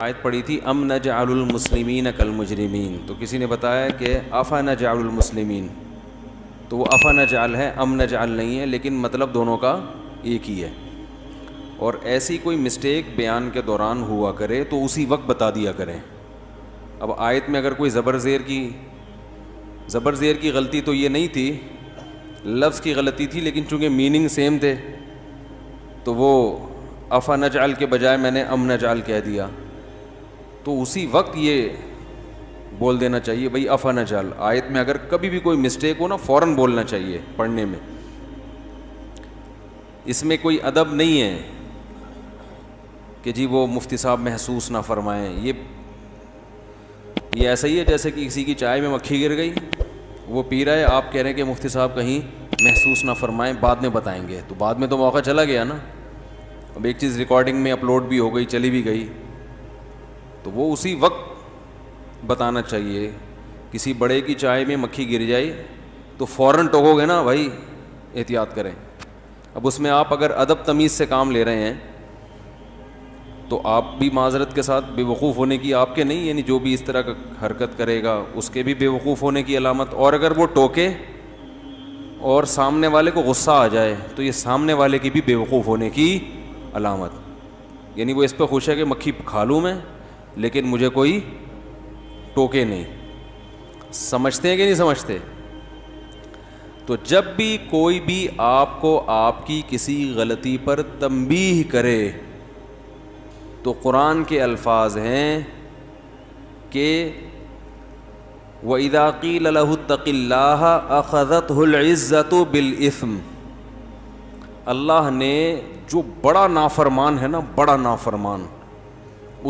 آیت پڑھی تھی ام نجعل المسلمین کالمجرمین، تو کسی نے بتایا کہ افا نجعل المسلمین، تو وہ افا نجعل ہے، ام نجعل نہیں ہے، لیکن مطلب دونوں کا ایک ہی ہے۔ اور ایسی کوئی مسٹیک بیان کے دوران ہوا کرے تو اسی وقت بتا دیا کریں۔ اب آیت میں اگر کوئی زبر زیر کی غلطی تو یہ نہیں تھی، لفظ کی غلطی تھی، لیکن چونکہ میننگ سیم تھے تو وہ افا نجعل کے بجائے میں نے ام نجعل کہہ دیا، تو اسی وقت یہ بول دینا چاہیے بھائی افا نجعل۔ آیت میں اگر کبھی بھی کوئی مسٹیک ہو نا فوراً بولنا چاہیے پڑھنے میں، اس میں کوئی ادب نہیں ہے کہ جی وہ مفتی صاحب محسوس نہ فرمائیں۔ یہ ایسا ہی ہے جیسے کہ کسی کی چائے میں مکھی گر گئی، وہ پی رہا ہے، آپ کہہ رہے ہیں کہ مفتی صاحب کہیں محسوس نہ فرمائیں، بعد میں بتائیں گے، تو بعد میں تو موقع چلا گیا نا۔ اب ایک چیز ریکارڈنگ میں اپلوڈ بھی ہو گئی، چلی بھی گئی، تو وہ اسی وقت بتانا چاہیے۔ کسی بڑے کی چائے میں مکھی گر جائے تو فوراً ٹوکو گے نا بھائی احتیاط کریں۔ اب اس میں آپ اگر ادب تمیز سے کام لے رہے ہیں تو آپ بھی معذرت کے ساتھ بے وقوف ہونے کی آپ کے نہیں، یعنی جو بھی اس طرح کا حرکت کرے گا اس کے بھی بے وقوف ہونے کی علامت، اور اگر وہ ٹوکے اور سامنے والے کو غصہ آ جائے تو یہ سامنے والے کی بھی بے وقوف ہونے کی علامت، یعنی وہ اس پہ خوش ہے کہ مکھی کھا لوں میں لیکن مجھے کوئی ٹوکے نہیں۔ سمجھتے ہیں کہ نہیں سمجھتے؟ تو جب بھی کوئی بھی آپ کو آپ کی کسی غلطی پر تنبیہ کرے تو قرآن کے الفاظ ہیں کہ وَإِذَا قِيلَ لَهُ اتَّقِ اللَّهَ أَخَذَتْهُ الْعِزَّةُ بِالْإِثْمِ، اللہ نے جو بڑا نافرمان ہے نا، بڑا نافرمان،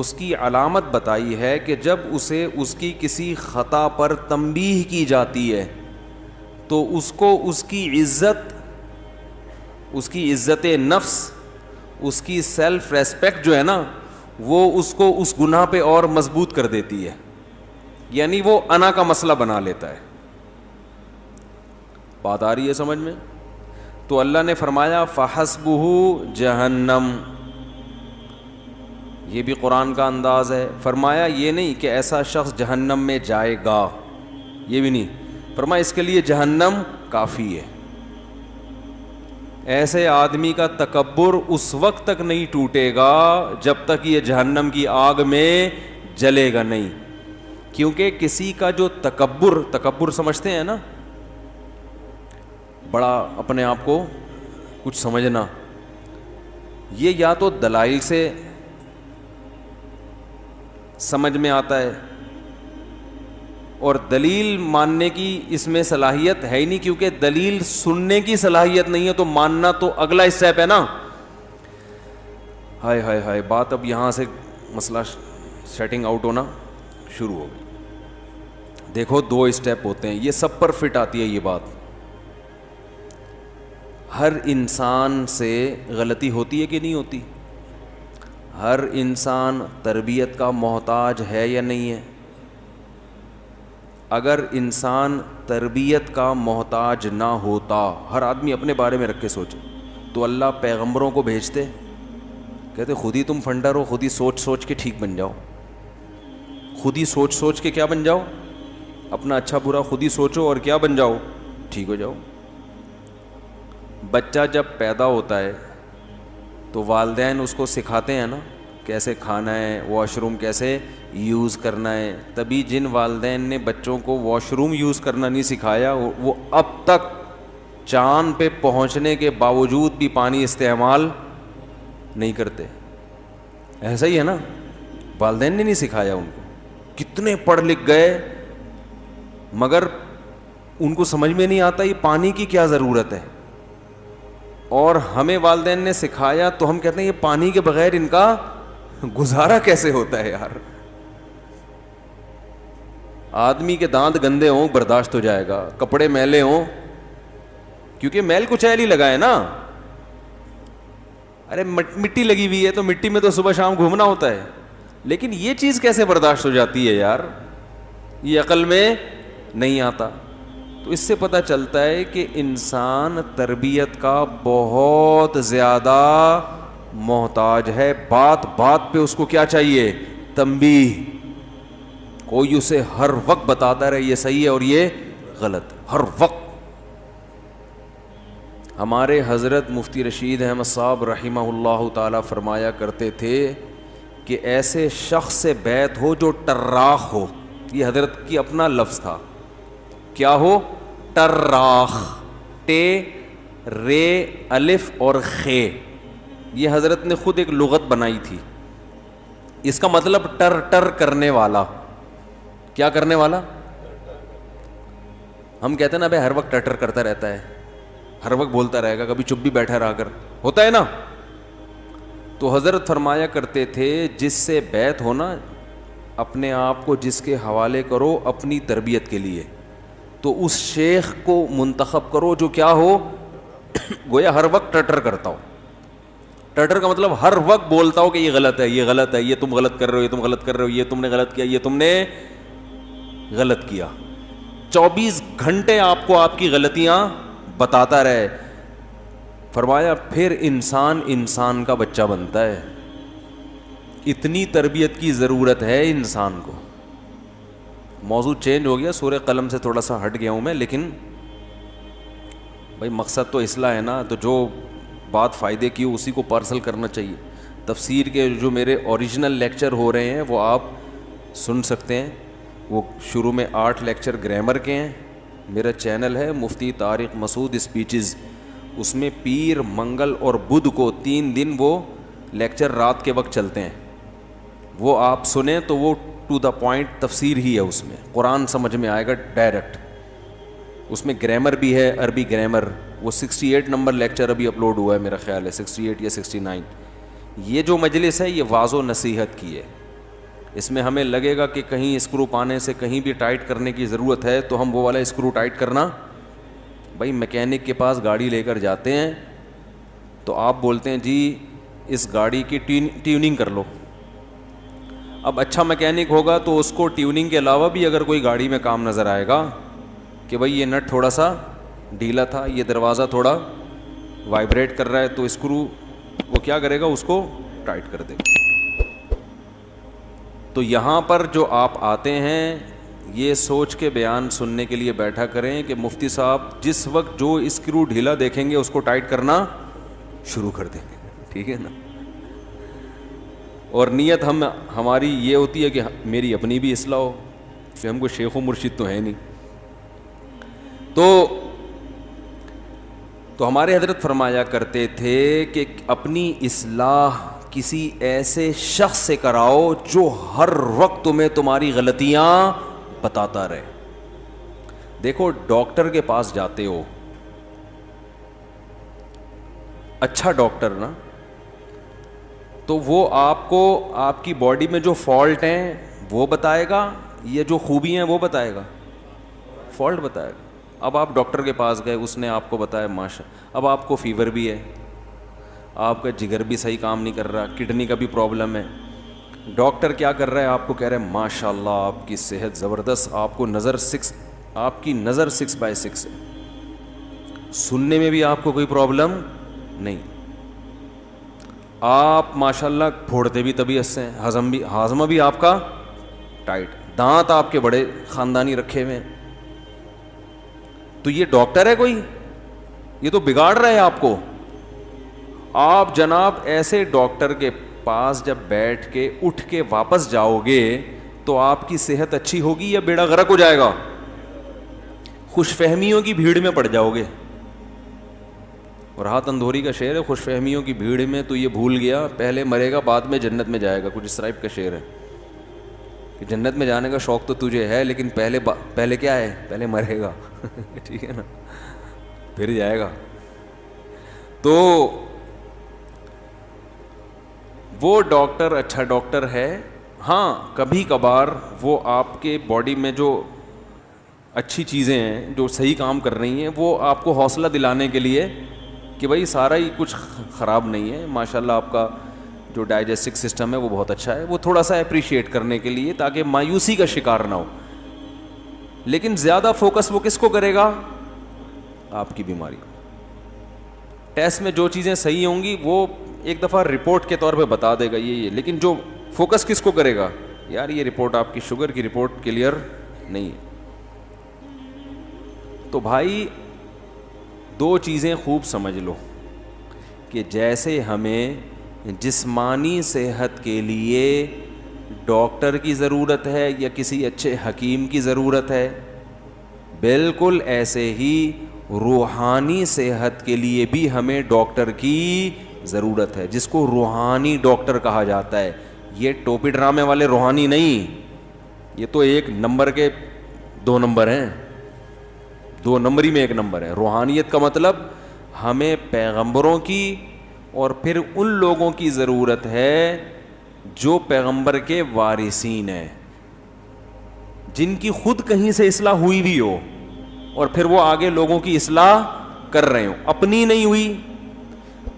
اس کی علامت بتائی ہے کہ جب اسے اس کی کسی خطا پر تنبیہ کی جاتی ہے تو اس کو اس کی عزت نفس، اس کی سیلف ریسپیکٹ جو ہے نا، وہ اس کو اس گناہ پہ اور مضبوط کر دیتی ہے، یعنی وہ انا کا مسئلہ بنا لیتا ہے۔ بات آ رہی ہے سمجھ میں؟ تو اللہ نے فرمایا فَحَسْبُهُ جہنم، یہ بھی قرآن کا انداز ہے۔ فرمایا یہ نہیں کہ ایسا شخص جہنم میں جائے گا، یہ بھی نہیں، فرمایا اس کے لیے جہنم کافی ہے۔ ایسے آدمی کا تکبر اس وقت تک نہیں ٹوٹے گا جب تک یہ جہنم کی آگ میں جلے گا نہیں، کیونکہ کسی کا جو تکبر سمجھتے ہیں نا، بڑا اپنے آپ کو کچھ سمجھنا، یہ یا تو دلائل سے سمجھ میں آتا ہے، اور دلیل ماننے کی اس میں صلاحیت ہے ہی نہیں، کیونکہ دلیل سننے کی صلاحیت نہیں ہے تو ماننا تو اگلا اسٹیپ ہے نا۔ ہائے ہائے ہائے، بات اب یہاں سے مسئلہ سیٹنگ آؤٹ ہونا شروع ہو گئی۔ دیکھو دو اسٹیپ ہوتے ہیں، یہ سب پر فٹ آتی ہے یہ بات۔ ہر انسان سے غلطی ہوتی ہے کہ نہیں ہوتی؟ ہر انسان تربیت کا محتاج ہے یا نہیں ہے؟ اگر انسان تربیت کا محتاج نہ ہوتا، ہر آدمی اپنے بارے میں رکھ کے سوچے، تو اللہ پیغمبروں کو بھیجتے، کہتے خود ہی تم فنڈر ہو، خود ہی سوچ سوچ کے ٹھیک بن جاؤ، خود ہی سوچ سوچ کے کیا بن جاؤ، اپنا اچھا برا خود ہی سوچو اور کیا بن جاؤ، ٹھیک ہو جاؤ۔ بچہ جب پیدا ہوتا ہے تو والدین اس کو سکھاتے ہیں نا کیسے کھانا ہے، واش روم کیسے یوز کرنا ہے۔ تبھی جن والدین نے بچوں کو واش روم یوز کرنا نہیں سکھایا، وہ اب تک چاند پہ پہنچنے کے باوجود بھی پانی استعمال نہیں کرتے۔ ایسا ہی ہے نا، والدین نے نہیں سکھایا ان کو، کتنے پڑھ لکھ گئے مگر ان کو سمجھ میں نہیں آتا یہ پانی کی کیا ضرورت ہے، اور ہمیں والدین نے سکھایا تو ہم کہتے ہیں یہ پانی کے بغیر ان کا گزارا کیسے ہوتا ہے یار۔ آدمی کے دانت گندے ہوں برداشت ہو جائے گا، کپڑے میلے ہوں، کیونکہ میل کچیل ہی لگا ہے نا، ارے مٹی لگی ہوئی ہے تو مٹی میں تو صبح شام گھومنا ہوتا ہے، لیکن یہ چیز کیسے برداشت ہو جاتی ہے یار، یہ عقل میں نہیں آتا۔ تو اس سے پتہ چلتا ہے کہ انسان تربیت کا بہت زیادہ محتاج ہے، بات بات پہ اس کو کیا چاہیے، تنبیہ. کوئی اسے ہر وقت بتاتا رہے یہ صحیح ہے اور یہ غلط, ہر وقت. ہمارے حضرت مفتی رشید احمد صاحب رحمہ اللہ تعالی فرمایا کرتے تھے کہ ایسے شخص سے بیعت ہو جو ٹراخ ہو. یہ حضرت کی اپنا لفظ تھا. کیا ہو؟ ٹراخ. ٹے رے الف اور خے, یہ حضرت نے خود ایک لغت بنائی تھی. اس کا مطلب ٹر ٹر کرنے والا. کیا کرنے والا؟ ہم کہتے ہیں نا بھائی ہر وقت ٹر ٹر کرتا رہتا ہے, ہر وقت بولتا رہے گا, کبھی چپ بھی بیٹھا رہا کر, ہوتا ہے نا. تو حضرت فرمایا کرتے تھے جس سے بیعت ہونا, اپنے آپ کو جس کے حوالے کرو اپنی تربیت کے لیے, تو اس شیخ کو منتخب کرو جو کیا ہو, گویا ہر وقت ٹٹر کرتا ہو. ٹٹر کا مطلب ہر وقت بولتا ہو کہ یہ غلط ہے, یہ غلط ہے, یہ تم غلط کر رہے ہو, یہ تم غلط کر رہے ہو, یہ تم نے غلط کیا, یہ تم نے غلط کیا. 24 گھنٹے آپ کو آپ کی غلطیاں بتاتا رہے. فرمایا پھر انسان انسان کا بچہ بنتا ہے. اتنی تربیت کی ضرورت ہے انسان کو. موضوع چینج ہو گیا, سورہ قلم سے تھوڑا سا ہٹ گیا ہوں میں, لیکن بھائی مقصد تو اصلاح ہے نا, تو جو بات فائدے کی ہو اسی کو پارسل کرنا چاہیے. تفسیر کے جو میرے اوریجنل لیکچر ہو رہے ہیں وہ آپ سن سکتے ہیں. وہ شروع میں 8 لیکچر گرامر کے ہیں. میرا چینل ہے مفتی طارق مسعود اسپیچز, اس میں پیر, منگل اور بدھ کو 3 دن وہ لیکچر رات کے وقت چلتے ہیں. وہ آپ سنیں تو وہ ٹو دا پوائنٹ تفسیر ہی ہے, اس میں قرآن سمجھ میں آئے گا ڈائریکٹ. اس میں گرامر بھی ہے, عربی گرامر. وہ 68 نمبر لیکچر ابھی اپلوڈ ہوا ہے میرا خیال ہے, 68 یا 69. یہ جو مجلس ہے یہ واعظ و نصیحت کی ہے. اس میں ہمیں لگے گا کہ کہیں اسکرو پانے سے کہیں بھی ٹائٹ کرنے کی ضرورت ہے تو ہم وہ والا اسکرو ٹائٹ کرنا. بھائی میکینک کے پاس گاڑی لے کر جاتے ہیں تو آپ بولتے ہیں جی اس گاڑی کی ٹیوننگ کر لو. اب اچھا میکینک ہوگا تو اس کو ٹیوننگ کے علاوہ بھی اگر کوئی گاڑی میں کام نظر آئے گا کہ بھائی یہ نٹ تھوڑا سا ڈھیلا تھا, یہ دروازہ تھوڑا وائبریٹ کر رہا ہے, تو اسکرو وہ کیا کرے گا, اس کو ٹائٹ کر دے گا. تو یہاں پر جو آپ آتے ہیں یہ سوچ کے بیان سننے کے لیے بیٹھا کریں کہ مفتی صاحب جس وقت جو اسکرو ڈھیلا دیکھیں گے اس کو ٹائٹ کرنا شروع کر دیں گے. ٹھیک ہے نا. اور نیت ہماری یہ ہوتی ہے کہ میری اپنی بھی اصلاح ہو, کہ ہم کو شیخ و مرشد تو ہے نہیں. تو ہمارے حضرت فرمایا کرتے تھے کہ اپنی اصلاح کسی ایسے شخص سے کراؤ جو ہر وقت تمہیں تمہاری غلطیاں بتاتا رہے. دیکھو ڈاکٹر کے پاس جاتے ہو, اچھا ڈاکٹر نا, تو وہ آپ کو آپ کی باڈی میں جو فالٹ ہیں وہ بتائے گا, یہ جو خوبی ہیں وہ بتائے گا, فالٹ بتائے گا. اب آپ ڈاکٹر کے پاس گئے, اس نے آپ کو بتایا ماشاء, اب آپ کو فیور بھی ہے, آپ کا جگر بھی صحیح کام نہیں کر رہا, کڈنی کا بھی پرابلم ہے. ڈاکٹر کیا کر رہا ہے, آپ کو کہہ رہے ہیں ماشاء اللہ آپ کی صحت زبردست, آپ کی نظر 6/6 ہے, سننے میں بھی آپ کو کوئی پرابلم نہیں, آپ ماشاء اللہ پھوڑتے بھی طبیعت سے ہیں, ہاضمہ بھی آپ کا ٹائٹ, دانت آپ کے بڑے خاندانی رکھے ہوئے ہیں. تو یہ ڈاکٹر ہے کوئی؟ یہ تو بگاڑ رہا ہے آپ کو. آپ جناب ایسے ڈاکٹر کے پاس جب بیٹھ کے اٹھ کے واپس جاؤ گے تو آپ کی صحت اچھی ہوگی یا بیڑا غرق ہو جائے گا؟ خوش فہمیوں کی بھیڑ میں پڑ جاؤ گے. اور ہاتھ اندھوری کا شعر ہے, خوش فہمیوں کی بھیڑ میں تو یہ بھول گیا پہلے مرے گا بعد میں جنت میں جائے گا. کچھ اس ٹائپ کا شعر ہے کہ جنت میں جانے کا شوق تو تجھے ہے لیکن پہلے کیا ہے, پہلے مرے گا. ٹھیک ہے نا, پھر جائے گا. تو وہ ڈاکٹر اچھا ڈاکٹر ہے, ہاں کبھی کبھار وہ آپ کے باڈی میں جو اچھی چیزیں ہیں جو صحیح کام کر رہی ہیں وہ آپ کو حوصلہ دلانے کے لیے کہ بھائی سارا ہی کچھ خراب نہیں ہے, ماشاءاللہ آپ کا جو ڈائجسٹو سسٹم ہے وہ بہت اچھا ہے, وہ تھوڑا سا اپریشیٹ کرنے کے لیے تاکہ مایوسی کا شکار نہ ہو. لیکن زیادہ فوکس وہ کس کو کرے گا؟ آپ کی بیماری. ٹیسٹ میں جو چیزیں صحیح ہوں گی وہ ایک دفعہ رپورٹ کے طور پہ بتا دے گا یہ, لیکن جو فوکس کس کو کرے گا؟ یار یہ رپورٹ آپ کی شوگر کی رپورٹ کلیئر نہیں ہے. تو بھائی دو چیزیں خوب سمجھ لو کہ جیسے ہمیں جسمانی صحت کے لیے ڈاکٹر کی ضرورت ہے یا کسی اچھے حکیم کی ضرورت ہے, بالکل ایسے ہی روحانی صحت کے لیے بھی ہمیں ڈاکٹر کی ضرورت ہے, جس کو روحانی ڈاکٹر کہا جاتا ہے. یہ ٹوپی ڈرامے والے روحانی نہیں, یہ تو ایک نمبر کے 2 نمبر ہیں, 2 نمبری میں 1 نمبر ہے. روحانیت کا مطلب ہمیں پیغمبروں کی اور پھر ان لوگوں کی ضرورت ہے جو پیغمبر کے وارثین ہیں, جن کی خود کہیں سے اصلاح ہوئی بھی ہو اور پھر وہ آگے لوگوں کی اصلاح کر رہے ہوں, اپنی نہیں ہوئی.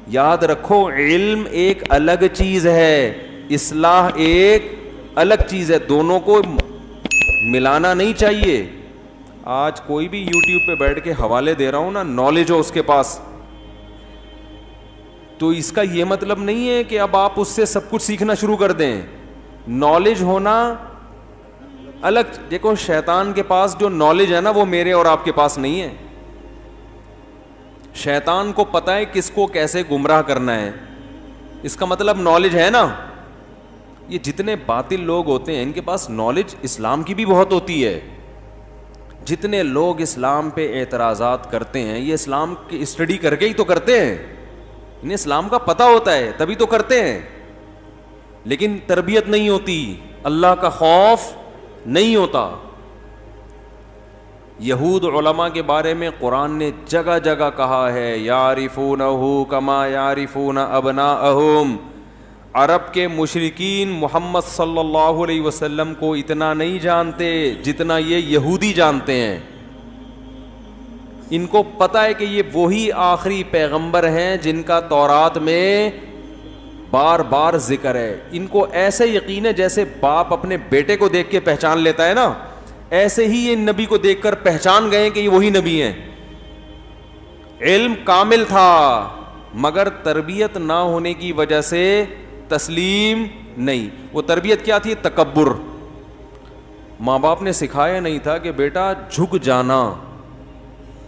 یاد رکھو علم ایک الگ چیز ہے, اصلاح ایک الگ چیز ہے, دونوں کو ملانا نہیں چاہیے. آج کوئی بھی یوٹیوب پہ بیٹھ کے حوالے دے رہا ہوں نا, نالج ہو اس کے پاس, تو اس کا یہ مطلب نہیں ہے کہ اب آپ اس سے سب کچھ سیکھنا شروع کر دیں. نالج ہونا الگ. دیکھو شیطان کے پاس جو نالج ہے نا وہ میرے اور آپ کے پاس نہیں ہے. شیطان کو پتہ ہے کس کو کیسے گمراہ کرنا ہے, اس کا مطلب نالج ہے نا. یہ جتنے باطل لوگ ہوتے ہیں ان کے پاس نالج اسلام کی بھی بہت ہوتی ہے. جتنے لوگ اسلام پہ اعتراضات کرتے ہیں یہ اسلام کی اسٹڈی کر کے ہی تو کرتے ہیں, انہیں اسلام کا پتہ ہوتا ہے تبھی تو کرتے ہیں, لیکن تربیت نہیں ہوتی, اللہ کا خوف نہیں ہوتا. یہود علماء کے بارے میں قرآن نے جگہ جگہ کہا ہے یعرفونہ کما یعرفون ابناءہم. عرب کے مشرکین محمد صلی اللہ علیہ وسلم کو اتنا نہیں جانتے جتنا یہ یہودی جانتے ہیں. ان کو پتہ ہے کہ یہ وہی آخری پیغمبر ہیں جن کا تورات میں بار بار ذکر ہے. ان کو ایسے یقین ہے جیسے باپ اپنے بیٹے کو دیکھ کے پہچان لیتا ہے نا, ایسے ہی یہ نبی کو دیکھ کر پہچان گئے کہ یہ وہی نبی ہیں. علم کامل تھا مگر تربیت نہ ہونے کی وجہ سے تسلیم نہیں. وہ تربیت کیا تھی؟ تکبر. ماں باپ نے سکھایا نہیں تھا کہ بیٹا جھک جانا,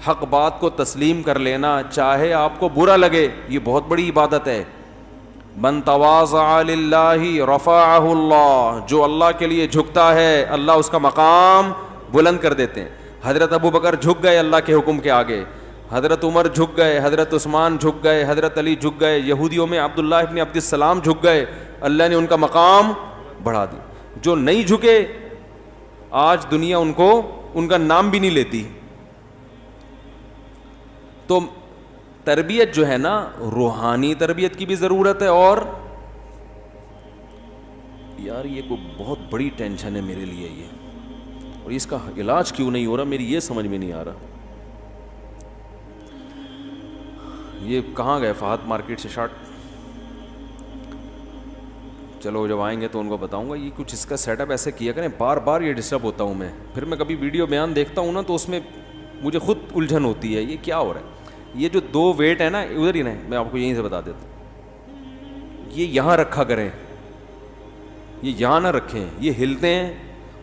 حق بات کو تسلیم کر لینا چاہے آپ کو برا لگے, یہ بہت بڑی عبادت ہے. من تواضع للہ رفعہ اللہ, جو اللہ کے لیے جھکتا ہے اللہ اس کا مقام بلند کر دیتے ہیں. حضرت ابو بکر جھک گئے اللہ کے حکم کے آگے, حضرت عمر جھک گئے, حضرت عثمان جھک گئے, حضرت علی جھک گئے, یہودیوں میں عبداللہ ابن عبد السلام جھک گئے, اللہ نے ان کا مقام بڑھا دیا. جو نہیں جھکے آج دنیا ان کو ان کا نام بھی نہیں لیتی. تو تربیت جو ہے نا روحانی تربیت کی بھی ضرورت ہے. اور یار یہ کوئی بہت بڑی ٹینشن ہے میرے لیے یہ, اور اس کا علاج کیوں نہیں ہو رہا میری یہ سمجھ میں نہیں آ رہا. یہ کہاں گئے فہد مارکیٹ سے شارٹ؟ چلو جب آئیں گے تو ان کو بتاؤں گا. یہ کچھ اس کا سیٹ اپ ایسے کیا کریں, بار بار یہ ڈسٹرب ہوتا ہوں میں. پھر میں کبھی ویڈیو بیان دیکھتا ہوں نا تو اس میں مجھے خود الجھن ہوتی ہے, یہ کیا ہو رہا ہے. یہ جو 2 ویٹ ہے نا ادھر ہی نا, میں آپ کو یہیں سے بتا دیتا ہوں, یہ یہاں رکھا کریں, یہ یہاں نہ رکھیں, یہ ہلتے ہیں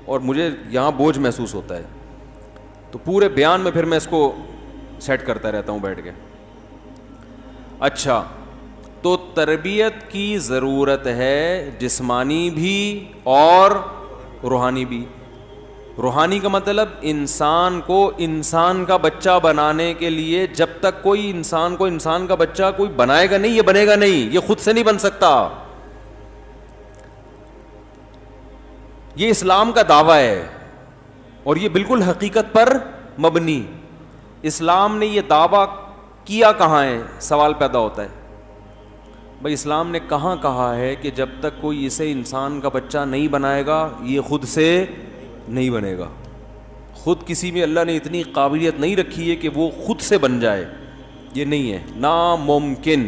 اور مجھے یہاں بوجھ محسوس ہوتا ہے. تو پورے بیان میں پھر میں اس کو سیٹ کرتا رہتا ہوں بیٹھ کے. اچھا, تو تربیت کی ضرورت ہے جسمانی بھی اور روحانی بھی. روحانی کا مطلب انسان کو انسان کا بچہ بنانے کے لیے جب تک کوئی انسان کو انسان کا بچہ کوئی بنائے گا نہیں, یہ بنے گا نہیں, یہ خود سے نہیں بن سکتا. یہ اسلام کا دعویٰ ہے اور یہ بالکل حقیقت پر مبنی. اسلام نے یہ دعویٰ کیا کہاں ہے؟ سوال پیدا ہوتا ہے. بھائی اسلام نے کہاں کہا ہے کہ جب تک کوئی اسے انسان کا بچہ نہیں بنائے گا یہ خود سے نہیں بنے گا. خود کسی میں اللہ نے اتنی قابلیت نہیں رکھی ہے کہ وہ خود سے بن جائے, یہ نہیں ہے, ناممکن.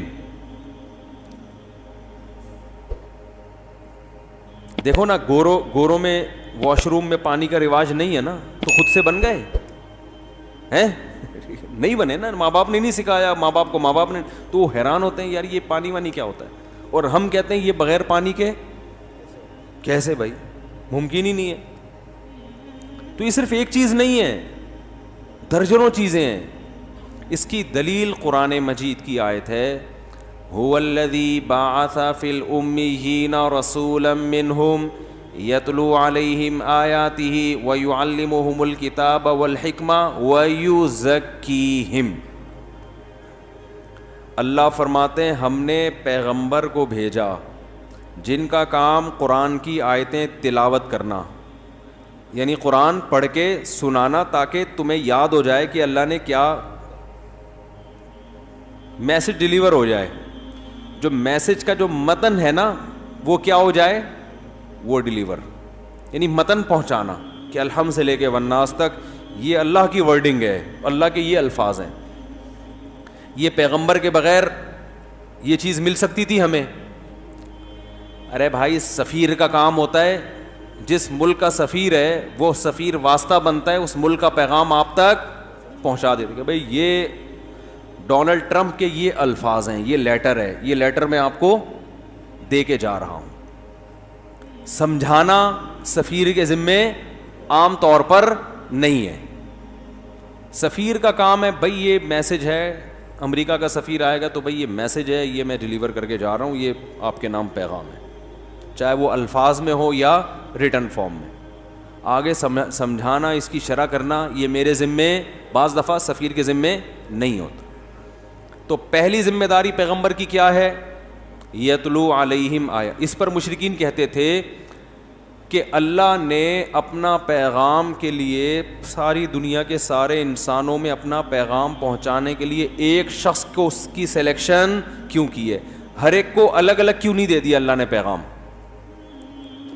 دیکھو نا گوروں میں واش روم میں پانی کا رواج نہیں ہے نا, تو خود سے بن گئے ہیں؟ نہیں بنے نا, ماں باپ نے نہیں سکھایا, ماں باپ کو ماں باپ نے, تو وہ حیران ہوتے ہیں یار یہ پانی وانی کیا ہوتا ہے. اور ہم کہتے ہیں یہ بغیر پانی کے کیسے بھائی, ممکن ہی نہیں ہے. تو یہ صرف ایک چیز نہیں ہے, درجنوں چیزیں ہیں. اس کی دلیل قرآن مجید کی آیت ہے, هو الذی بعث فی الامیین رسولا منہم یتلو علیہم آیاتہ ویعلمہم الکتاب والحکمہ ویزکیہم. اللہ فرماتے ہیں ہم نے پیغمبر کو بھیجا جن کا کام قرآن کی آیتیں تلاوت کرنا, یعنی قرآن پڑھ کے سنانا تاکہ تمہیں یاد ہو جائے کہ اللہ نے کیا میسج ڈیلیور ہو جائے. جو میسج کا جو متن ہے نا وہ کیا ہو جائے, وہ ڈیلیور, یعنی متن پہنچانا کہ الحمد سے لے کے والناس تک یہ اللہ کی ورڈنگ ہے, اللہ کے یہ الفاظ ہیں. یہ پیغمبر کے بغیر یہ چیز مل سکتی تھی ہمیں؟ ارے بھائی سفیر کا کام ہوتا ہے, جس ملک کا سفیر ہے وہ سفیر واسطہ بنتا ہے, اس ملک کا پیغام آپ تک پہنچا دیتے کہ بھئی یہ ڈونلڈ ٹرمپ کے یہ الفاظ ہیں, یہ لیٹر ہے, یہ لیٹر میں آپ کو دے کے جا رہا ہوں. سمجھانا سفیر کے ذمے عام طور پر نہیں ہے. سفیر کا کام ہے بھئی یہ میسج ہے, امریکہ کا سفیر آئے گا تو بھئی یہ میسج ہے, یہ میں ڈیلیور کر کے جا رہا ہوں, یہ آپ کے نام پیغام ہے, چاہے وہ الفاظ میں ہو یا ریٹن فارم میں. آگے سمجھانا, اس کی شرح کرنا, یہ میرے ذمے, بعض دفعہ سفیر کے ذمے نہیں ہوتا. تو پہلی ذمہ داری پیغمبر کی کیا ہے؟ یتلو علیہم آیا. اس پر مشرکین کہتے تھے کہ اللہ نے اپنا پیغام کے لیے ساری دنیا کے سارے انسانوں میں اپنا پیغام پہنچانے کے لیے ایک شخص کو اس کی سلیکشن کیوں کی ہے؟ ہر ایک کو الگ الگ کیوں نہیں دے دیا اللہ نے پیغام؟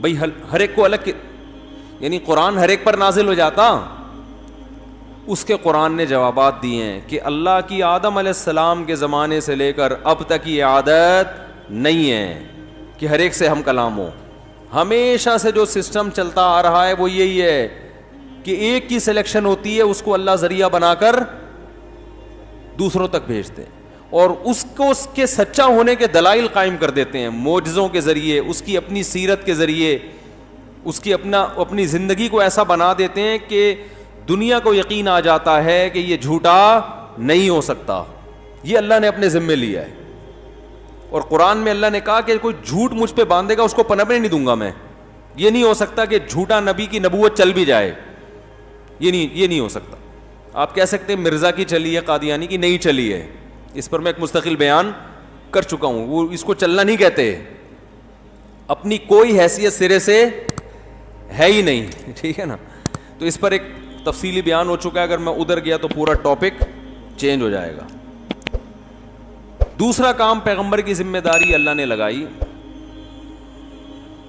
بھئی ہر ایک کو الگ, یعنی قرآن ہر ایک پر نازل ہو جاتا؟ اس کے قرآن نے جوابات دیے ہیں کہ اللہ کی آدم علیہ السلام کے زمانے سے لے کر اب تک یہ عادت نہیں ہے کہ ہر ایک سے ہم کلام ہو. ہمیشہ سے جو سسٹم چلتا آ رہا ہے وہ یہی ہے کہ ایک کی سلیکشن ہوتی ہے, اس کو اللہ ذریعہ بنا کر دوسروں تک بھیجتے ہیں اور اس کو اس کے سچا ہونے کے دلائل قائم کر دیتے ہیں, معجزوں کے ذریعے, اس کی اپنی سیرت کے ذریعے, اس کی اپنی زندگی کو ایسا بنا دیتے ہیں کہ دنیا کو یقین آ جاتا ہے کہ یہ جھوٹا نہیں ہو سکتا. یہ اللہ نے اپنے ذمے لیا ہے. اور قرآن میں اللہ نے کہا کہ کوئی جھوٹ مجھ پہ باندھے گا اس کو پنپنے نہیں دوں گا میں. یہ نہیں ہو سکتا کہ جھوٹا نبی کی نبوت چل بھی جائے, یہ نہیں ہو سکتا. آپ کہہ سکتے ہیں مرزا کی چلی ہے, قادیانی کی نہیں چلی ہے, اس پر میں ایک مستقل بیان کر چکا ہوں. وہ اس کو چلنا نہیں کہتے, اپنی کوئی حیثیت سرے سے ہے ہی نہیں, ٹھیک ہے نا. تو اس پر ایک تفصیلی بیان ہو چکا ہے, اگر میں ادھر گیا تو پورا ٹاپک چینج ہو جائے گا. دوسرا کام پیغمبر کی ذمہ داری اللہ نے لگائی,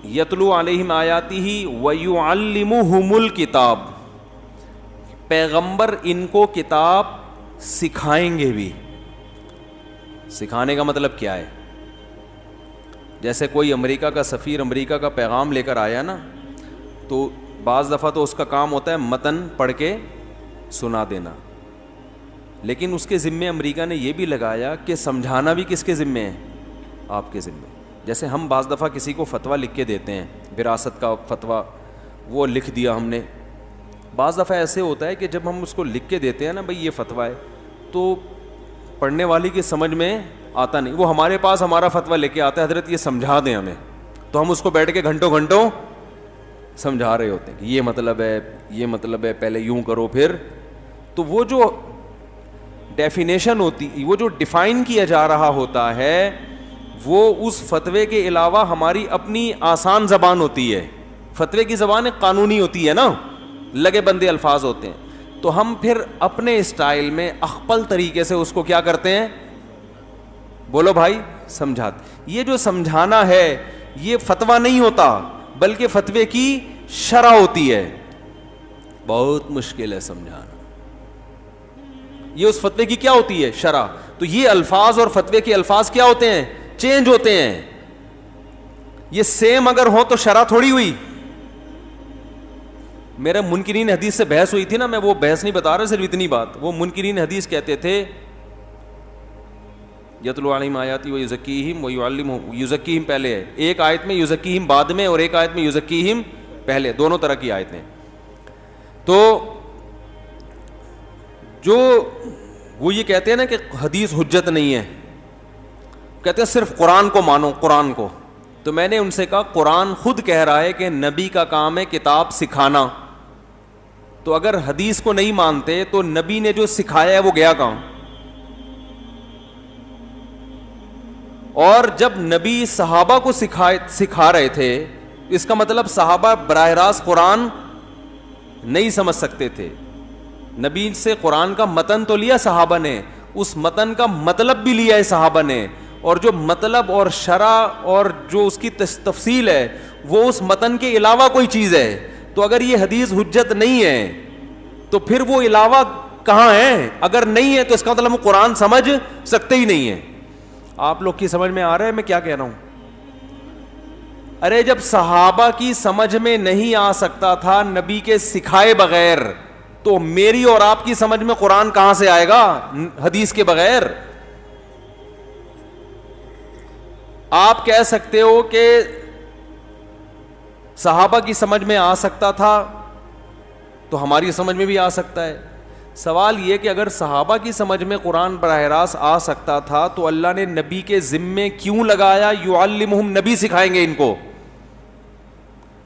یتلو علیہم آیاتہ ویعلمہم الکتاب. پیغمبر ان کو کتاب سکھائیں گے بھی. سکھانے کا مطلب کیا ہے؟ جیسے کوئی امریکہ کا سفیر امریکہ کا پیغام لے کر آیا نا, تو بعض دفعہ تو اس کا کام ہوتا ہے متن پڑھ کے سنا دینا, لیکن اس کے ذمے امریکہ نے یہ بھی لگایا کہ سمجھانا بھی کس کے ذمے ہے؟ آپ کے ذمے. جیسے ہم بعض دفعہ کسی کو فتویٰ لکھ کے دیتے ہیں, وراثت کا فتویٰ وہ لکھ دیا ہم نے. بعض دفعہ ایسے ہوتا ہے کہ جب ہم اس کو لکھ کے دیتے ہیں نا بھئی یہ فتویٰ ہے, تو پڑھنے والی کی سمجھ میں آتا نہیں. وہ ہمارے پاس ہمارا فتویٰ لے کے آتا ہے, حضرت یہ سمجھا دیں ہمیں, تو ہم اس کو بیٹھ کے گھنٹوں گھنٹوں سمجھا رہے ہوتے ہیں کہ یہ مطلب ہے, پہلے یوں کرو پھر. تو وہ جو ڈیفینیشن ہوتی, وہ جو ڈیفائن کیا جا رہا ہوتا ہے, وہ اس فتوے کے علاوہ ہماری اپنی آسان زبان ہوتی ہے. فتوے کی زبان قانونی ہوتی ہے نا, لگے بندے الفاظ ہوتے ہیں. تو ہم پھر اپنے اسٹائل میں اخپل طریقے سے اس کو کیا کرتے ہیں, بولو بھائی, سمجھاتے. یہ جو سمجھانا ہے یہ فتویٰ نہیں ہوتا, بلکہ فتوے کی شرح ہوتی ہے. بہت مشکل ہے سمجھانا. یہ اس فتوے کی کیا ہوتی ہے؟ شرح. تو یہ الفاظ اور فتوے کے الفاظ کیا ہوتے ہیں؟ چینج ہوتے ہیں. یہ سیم اگر ہو تو شرح تھوڑی ہوئی. میرا منکرین حدیث سے بحث ہوئی تھی نا, میں وہ بحث نہیں بتا رہا, صرف اتنی بات. وہ منکرین حدیث کہتے تھے یتلو علیہم آیاتی ویزکیہم ویعلمہم. یزکیہم پہلے ہے, ایک آیت میں یزکیہم بعد میں, اور ایک آیت میں یزکیہم پہلے دونوں طرح کی آیتیں. تو جو وہ یہ کہتے ہیں نا کہ حدیث حجت نہیں ہے, کہتے ہیں صرف قرآن کو مانو, قرآن کو. تو میں نے ان سے کہا قرآن خود کہہ رہا ہے کہ نبی کا کام ہے کتاب سکھانا, تو اگر حدیث کو نہیں مانتے تو نبی نے جو سکھایا ہے وہ گیا کہاں؟ اور جب نبی صحابہ کو سکھا رہے تھے, اس کا مطلب صحابہ براہ راست قرآن نہیں سمجھ سکتے تھے. نبی سے قرآن کا متن تو لیا صحابہ نے, اس متن کا مطلب بھی لیا ہے صحابہ نے, اور جو مطلب اور شرح اور جو اس کی تفصیل ہے وہ اس متن کے علاوہ کوئی چیز ہے. تو اگر یہ حدیث حجت نہیں ہے تو پھر وہ علاوہ کہاں ہے؟ اگر نہیں ہے تو اس کا مطلب ہم قرآن سمجھ سکتے ہی نہیں ہیں. آپ لوگ کی سمجھ میں آ رہا ہے میں کیا کہہ رہا ہوں؟ ارے جب صحابہ کی سمجھ میں نہیں آ سکتا تھا نبی کے سکھائے بغیر, تو میری اور آپ کی سمجھ میں قرآن کہاں سے آئے گا حدیث کے بغیر؟ آپ کہہ سکتے ہو کہ صحابہ کی سمجھ میں آ سکتا تھا تو ہماری سمجھ میں بھی آ سکتا ہے. سوال یہ کہ اگر صحابہ کی سمجھ میں قرآن براہ راست آ سکتا تھا تو اللہ نے نبی کے ذمے کیوں لگایا یعلمہم, نبی سکھائیں گے ان کو؟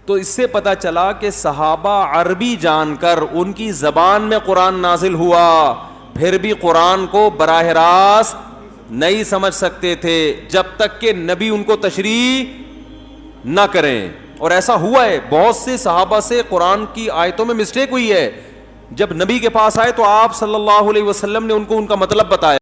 تو اس سے پتا چلا کہ صحابہ عربی جان کر ان کی زبان میں قرآن نازل ہوا, پھر بھی قرآن کو براہ راست نہیں سمجھ سکتے تھے جب تک کہ نبی ان کو تشریح نہ کریں. اور ایسا ہوا ہے, بہت سے صحابہ سے قرآن کی آیتوں میں مسٹیک ہوئی ہے, جب نبی کے پاس آئے تو آپ صلی اللہ علیہ وسلم نے ان کو ان کا مطلب بتایا.